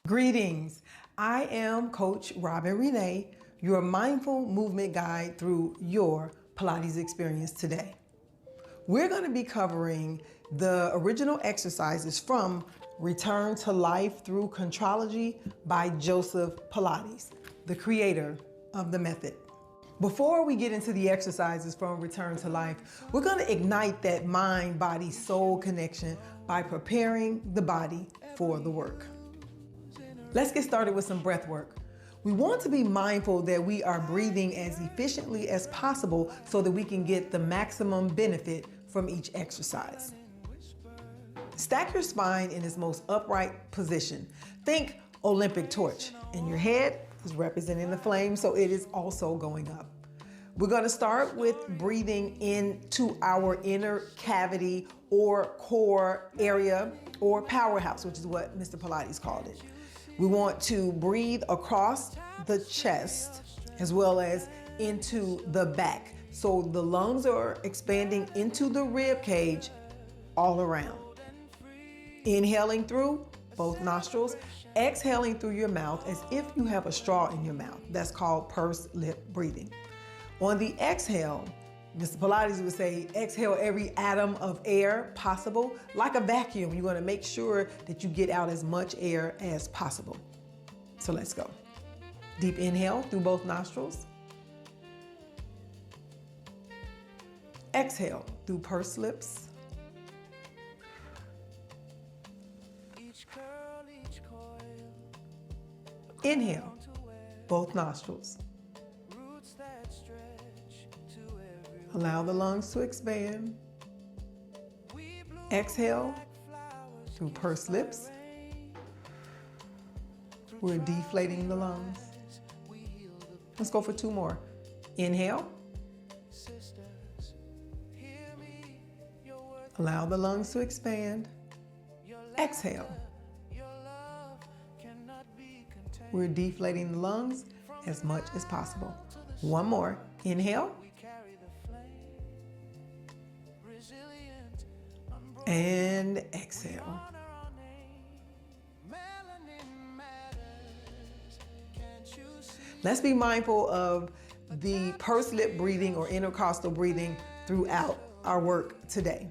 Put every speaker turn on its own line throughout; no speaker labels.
Greetings. I am Coach Robin Renee, your mindful movement guide through your Pilates experience today. We're going to be covering the original exercises from Return to Life Through Contrology by Joseph Pilates, the creator of the method. Before we get into the exercises from Return to Life, we're going to ignite that mind, body, soul connection by preparing the body for the work. Let's get started with some breath work. We want to be mindful that we are breathing as efficiently as possible so that we can get the maximum benefit from each exercise. Stack your spine in its most upright position. Think Olympic torch, and your head is representing the flame, so it is also going up. We're going to start with breathing into our inner cavity or core area or powerhouse, which is what Mr. Pilates called it. We want to breathe across the chest as well as into the back. So the lungs are expanding into the rib cage all around. Inhaling through both nostrils, exhaling through your mouth as if you have a straw in your mouth. That's called pursed lip breathing. On the exhale, Mr. Pilates would say, exhale every atom of air possible. Like a vacuum, you want to make sure that you get out as much air as possible. So let's go. Deep inhale through both nostrils. Exhale through pursed lips. Inhale, both nostrils. Allow the lungs to expand. Exhale through pursed lips. We're deflating the lungs. Let's go for two more. Inhale. Allow the lungs to expand. Exhale. We're deflating the lungs as much as possible. One more. Inhale. And exhale. Let's be mindful of the pursed lip breathing or intercostal breathing throughout our work today.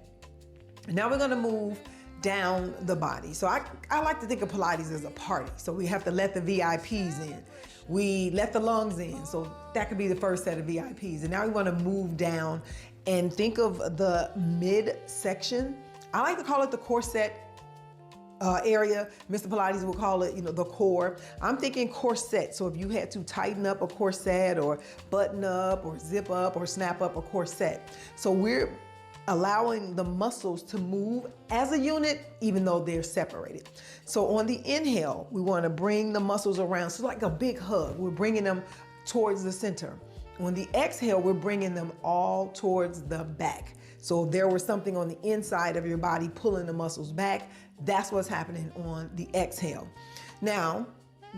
And now we're going to move down the body. So I like to think of Pilates as a party. So we have to let the VIPs in. We let the lungs in. So that could be the first set of VIPs. And now we want to move down and think of the midsection. I like to call it the corset area. Mr. Pilates will call it, the core. I'm thinking corset. So if you had to tighten up a corset or button up or zip up or snap up a corset. So we're allowing the muscles to move as a unit, even though they're separated. So on the inhale, we want to bring the muscles around. So like a big hug, we're bringing them towards the center. On the exhale, we're bringing them all towards the back. So if there was something on the inside of your body pulling the muscles back, that's what's happening on the exhale. Now,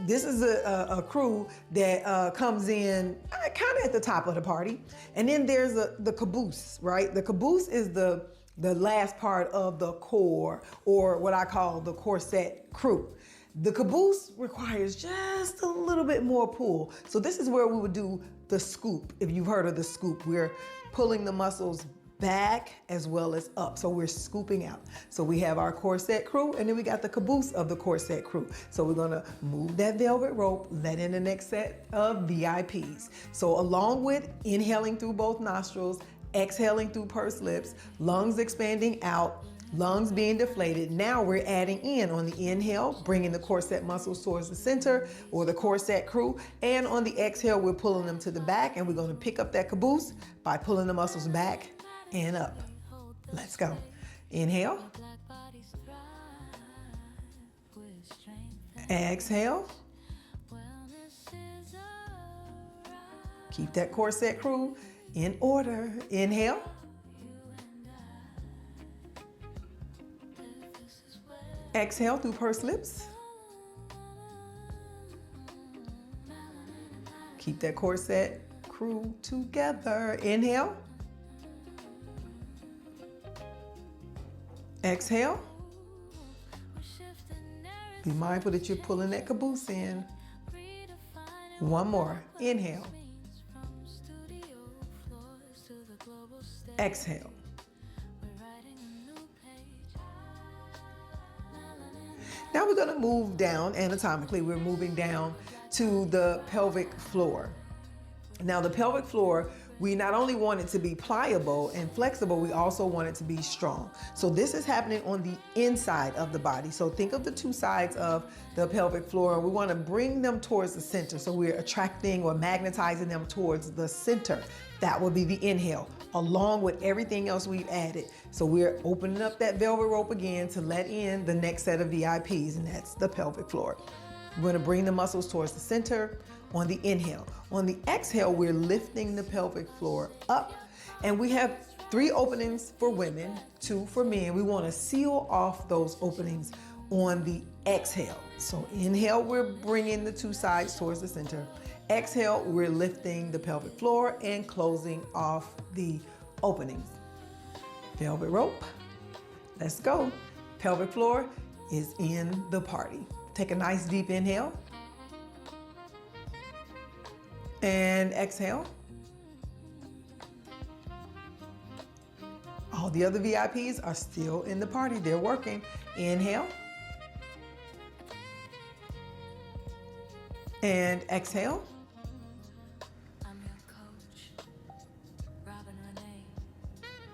this is a crew that comes in kind of at the top of the party. And then there's the caboose, right? The caboose is the last part of the core, or what I call the corset crew. The caboose requires just a little bit more pull. So this is where we would do the scoop. If you've heard of the scoop, we're pulling the muscles back as well as up. So we're scooping out. So we have our corset crew, and then we got the caboose of the corset crew. So we're gonna move that velvet rope, let in the next set of VIPs. So along with inhaling through both nostrils, exhaling through pursed lips, lungs expanding out, lungs being deflated. Now we're adding in on the inhale, bringing the corset muscles towards the center or the corset crew. And on the exhale, we're pulling them to the back, and we're going to pick up that caboose by pulling the muscles back and up. Let's go. Inhale. Exhale. Keep that corset crew in order. Inhale. Exhale through pursed lips. Keep that corset crew together. Inhale. Exhale. Be mindful that you're pulling that caboose in. One more. Inhale. Exhale. Now we're going to move down anatomically. We're moving down to the pelvic floor. Now the pelvic floor, we not only want it to be pliable and flexible, we also want it to be strong. So this is happening on the inside of the body. So think of the two sides of the pelvic floor. We want to bring them towards the center. So we're attracting or magnetizing them towards the center. That would be the inhale, along with everything else we've added. So we're opening up that velvet rope again to let in the next set of VIPs, and that's the pelvic floor. We're going to bring the muscles towards the center on the inhale. On the exhale, we're lifting the pelvic floor up, and we have 3 openings for women, 2 for men. We want to seal off those openings on the exhale. So inhale, we're bringing the 2 sides towards the center. Exhale, we're lifting the pelvic floor and closing off the openings. Velvet rope, let's go. Pelvic floor is in the party. Take a nice deep inhale. And exhale. All the other VIPs are still in the party. They're working. Inhale. And exhale.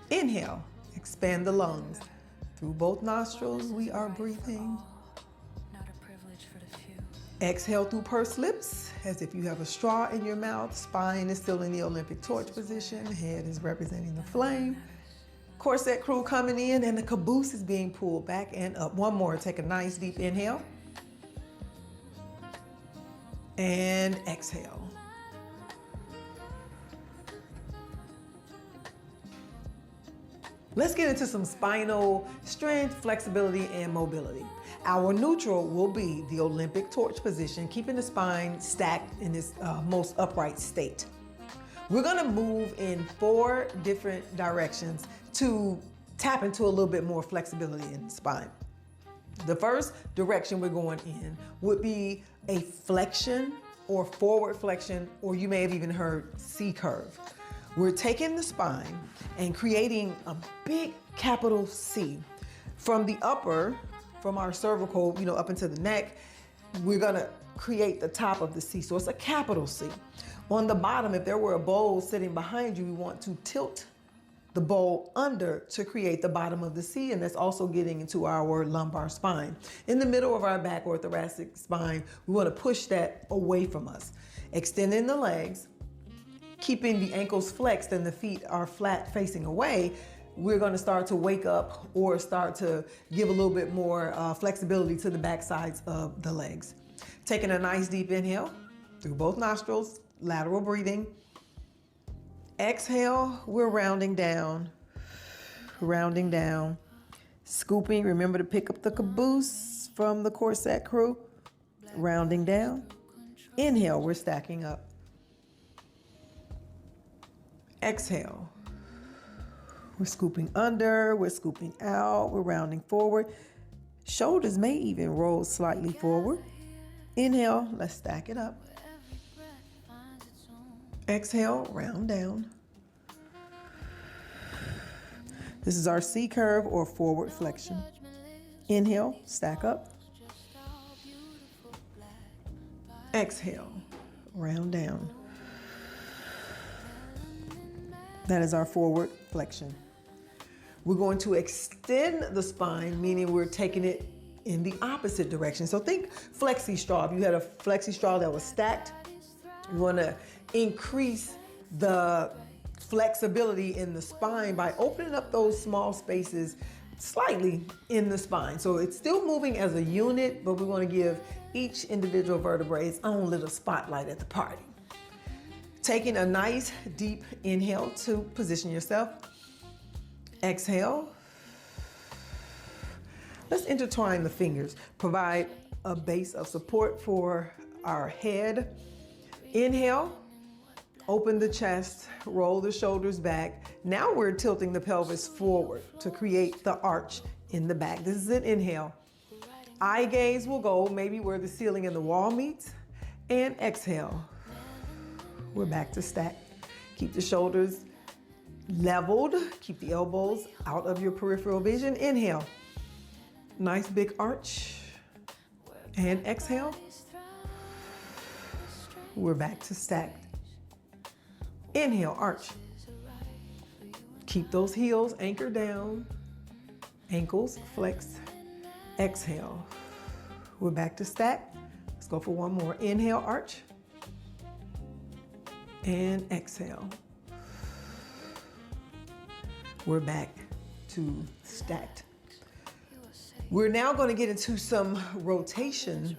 Inhale. Expand the lungs. Through both nostrils, we are breathing. Exhale through pursed lips, as if you have a straw in your mouth. Spine is still in the Olympic torch position. Head is representing the flame. Corset crew coming in, and the caboose is being pulled back and up. One more. Take a nice deep inhale. And exhale. Let's get into some spinal strength, flexibility, and mobility. Our neutral will be the Olympic torch position, keeping the spine stacked in its most upright state. We're gonna move in 4 different directions to tap into a little bit more flexibility in the spine. The first direction we're going in would be a flexion or forward flexion, or you may have even heard C curve. We're taking the spine and creating a big capital C. From the upper, from our cervical, up into the neck, we're gonna create the top of the C. So it's a capital C. On the bottom, if there were a bowl sitting behind you, we want to tilt the bowl under to create the bottom of the C, and that's also getting into our lumbar spine. In the middle of our back or thoracic spine, we want to push that away from us. Extending the legs, keeping the ankles flexed and the feet are flat facing away, we're going to start to wake up or start to give a little bit more flexibility to the back sides of the legs. Taking a nice deep inhale through both nostrils, lateral breathing. Exhale, we're rounding down, scooping. Remember to pick up the caboose from the corset crew, rounding down. Inhale, we're stacking up. Exhale, we're scooping under, we're scooping out, we're rounding forward. Shoulders may even roll slightly forward. Inhale, let's stack it up. Exhale, round down. This is our C curve or forward flexion. Inhale, stack up. Exhale, round down. That is our forward flexion. We're going to extend the spine, meaning we're taking it in the opposite direction. So think flexi straw. If you had a flexi straw that was stacked, you want to increase the flexibility in the spine by opening up those small spaces slightly in the spine. So it's still moving as a unit, but we want to give each individual vertebrae its own little spotlight at the party. Taking a nice deep inhale to position yourself. Exhale. Let's intertwine the fingers. Provide a base of support for our head. Inhale. Open the chest, roll the shoulders back. Now we're tilting the pelvis forward to create the arch in the back. This is an inhale. Eye gaze will go maybe where the ceiling and the wall meets. And exhale. We're back to stack. Keep the shoulders leveled. Keep the elbows out of your peripheral vision. Inhale. Nice big arch. And exhale. We're back to stacked. Inhale, arch. Keep those heels anchored down. Ankles flexed. Exhale. We're back to stack. Let's go for one more. Inhale, arch. And exhale. We're back to stacked. We're now going to get into some rotation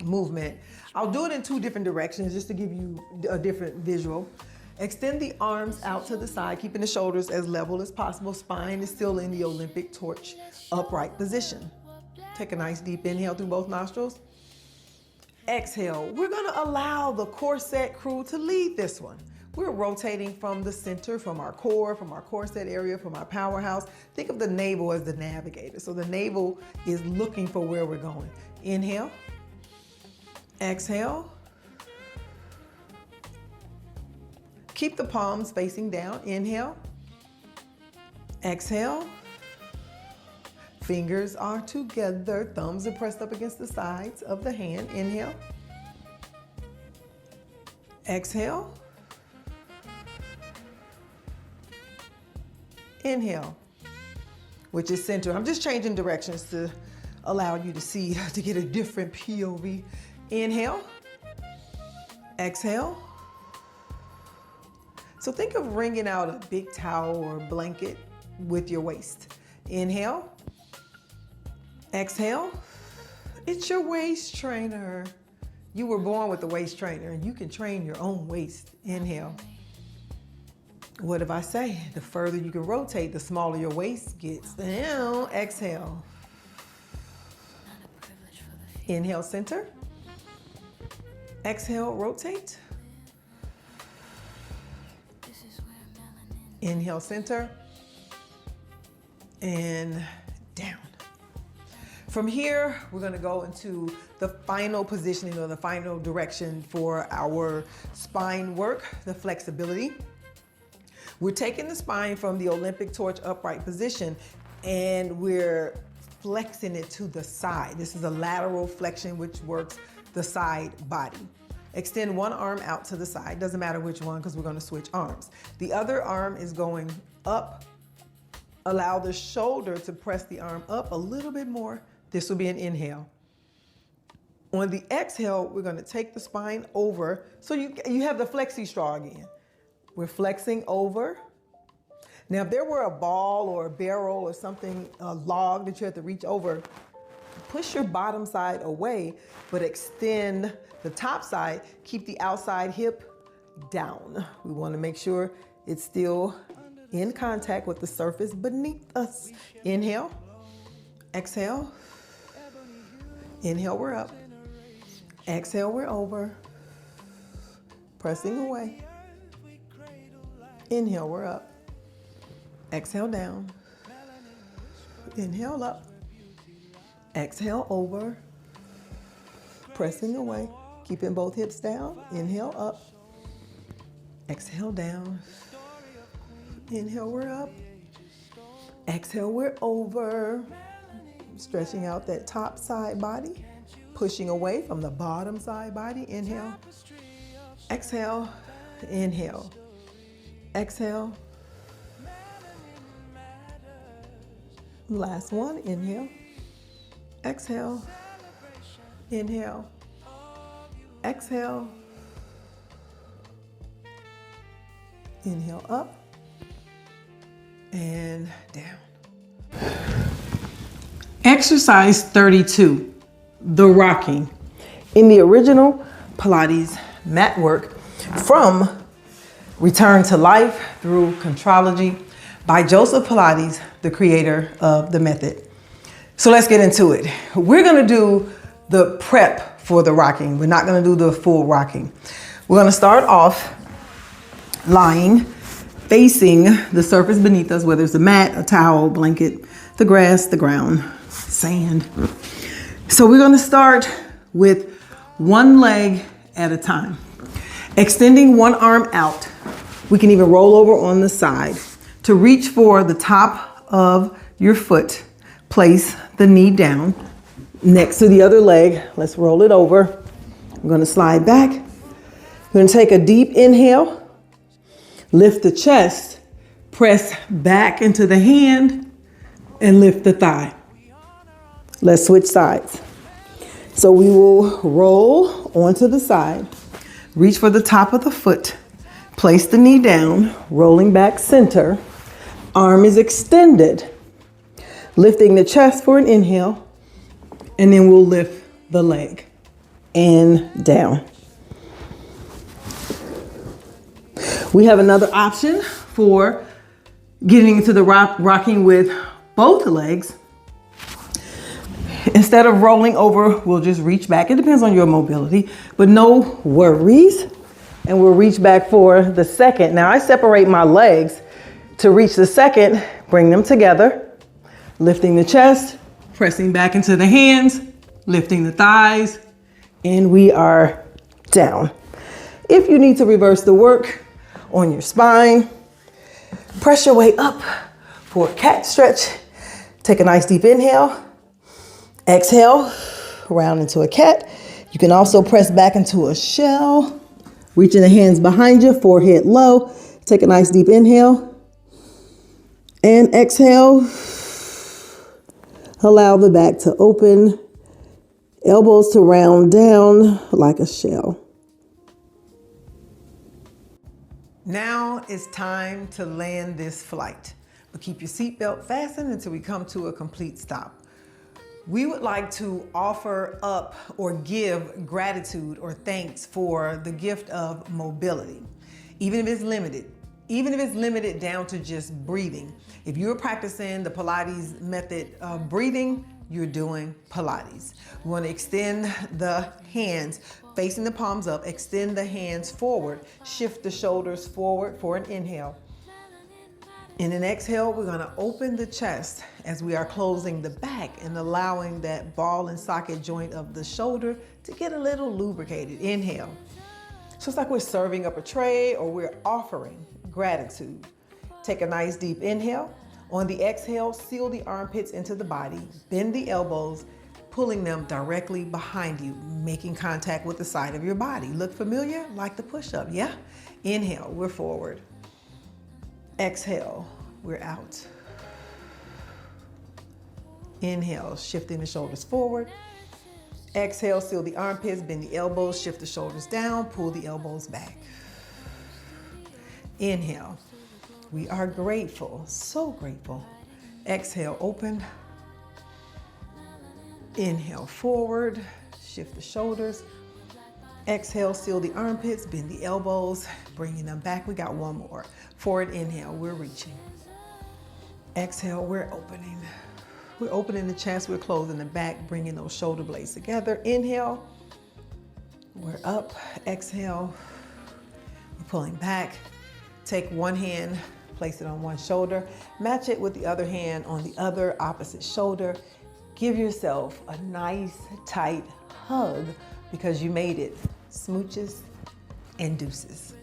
movement. I'll do it in two different directions just to give you a different visual. Extend the arms out to the side, keeping the shoulders as level as possible. Spine is still in the Olympic torch upright position. Take a nice deep inhale through both nostrils. Exhale. We're going to allow the corset crew to lead this one. We're rotating from the center, from our corset area, from our powerhouse. Think of the navel as the navigator. So the navel is looking for where we're going. Inhale. Exhale. Keep the palms facing down. Inhale. Exhale. Fingers are together. Thumbs are pressed up against the sides of the hand. Inhale. Exhale. Inhale, which is center. I'm just changing directions to allow you to see, to get a different POV. Inhale. Exhale. So think of wringing out a big towel or blanket with your waist. Inhale. Exhale. It's your waist trainer. You were born with a waist trainer and you can train your own waist. Inhale. What if I say? The further you can rotate, the smaller your waist gets. Now, exhale. Inhale, center. Exhale, rotate. Inhale, center. And down. From here, we're going to go into the final positioning or the final direction for our spine work, the flexibility. We're taking the spine from the Olympic torch upright position and we're flexing it to the side. This is a lateral flexion which works the side body. Extend one arm out to the side. Doesn't matter which one because we're going to switch arms. The other arm is going up. Allow the shoulder to press the arm up a little bit more. This will be an inhale. On the exhale, we're going to take the spine over. So you have the flexi straw again. We're flexing over. Now, if there were a ball or a barrel or something, a log that you have to reach over, push your bottom side away, but extend the top side. Keep the outside hip down. We want to make sure it's still in contact with the surface beneath us. Inhale. Exhale. Inhale, we're up. Exhale, we're over. Pressing away. Inhale, we're up. Exhale, down. Inhale, up. Exhale, over. Pressing away. Keeping both hips down. Inhale, up. Exhale, down. Inhale, we're up. Exhale, we're over. Stretching out that top side body. Pushing away from the bottom side body. Inhale. Exhale. Inhale. Exhale. Last one. Inhale. Exhale. Inhale. Exhale. Inhale up and down. Exercise 32, the rocking. In the original Pilates mat work from Return to Life through Contrology by Joseph Pilates, the creator of the method. So let's get into it. We're gonna do the prep for the rocking. We're not gonna do the full rocking. We're gonna start off lying, facing the surface beneath us, whether it's a mat, a towel, blanket, the grass, the ground, sand. So we're gonna start with one leg at a time. Extending one arm out. We can even roll over on the side. To reach for the top of your foot, place the knee down next to the other leg. Let's roll it over. I'm gonna slide back. We're gonna take a deep inhale, lift the chest, press back into the hand, and lift the thigh. Let's switch sides. So we will roll onto the side, reach for the top of the foot, place the knee down, rolling back center, arm is extended, lifting the chest for an inhale, and then we'll lift the leg and down. We have another option for getting into the rocking with both legs. Instead of rolling over, we'll just reach back. It depends on your mobility, but no worries. And we'll reach back for the second. Now I separate my legs to reach the second, bring them together, lifting the chest, pressing back into the hands, lifting the thighs, and we are down. If you need to reverse the work on your spine, press your way up for a cat stretch. Take a nice deep inhale. Exhale, round into a cat. You can also press back into a shell. Reaching the hands behind you, forehead low. Take a nice deep inhale. And exhale. Allow the back to open. Elbows to round down like a shell. Now it's time to land this flight. But keep your seatbelt fastened until we come to a complete stop. We would like to offer up or give gratitude or thanks for the gift of mobility, even if it's limited down to just breathing. If you're practicing the Pilates method of breathing, you're doing Pilates. We want to extend the hands facing the palms up, extend the hands forward, shift the shoulders forward for an inhale. In an exhale, we're gonna open the chest as we are closing the back and allowing that ball and socket joint of the shoulder to get a little lubricated. Inhale. So it's like we're serving up a tray or we're offering gratitude. Take a nice deep inhale. On the exhale, seal the armpits into the body, bend the elbows, pulling them directly behind you, making contact with the side of your body. Look familiar? Like the push-up, yeah? Inhale, we're forward. Exhale, we're out. Inhale, shifting the shoulders forward. Exhale, seal the armpits, bend the elbows, shift the shoulders down, pull the elbows back. Inhale, we are grateful, so grateful. Exhale, open. Inhale, forward, shift the shoulders. Exhale, seal the armpits, bend the elbows, bringing them back. We got one more. Forward inhale, we're reaching. Exhale, we're opening. We're opening the chest, we're closing the back, bringing those shoulder blades together. Inhale, we're up. Exhale, we're pulling back. Take one hand, place it on one shoulder, match it with the other hand on the other opposite shoulder. Give yourself a nice, tight hug because you made it. Smooches and deuces.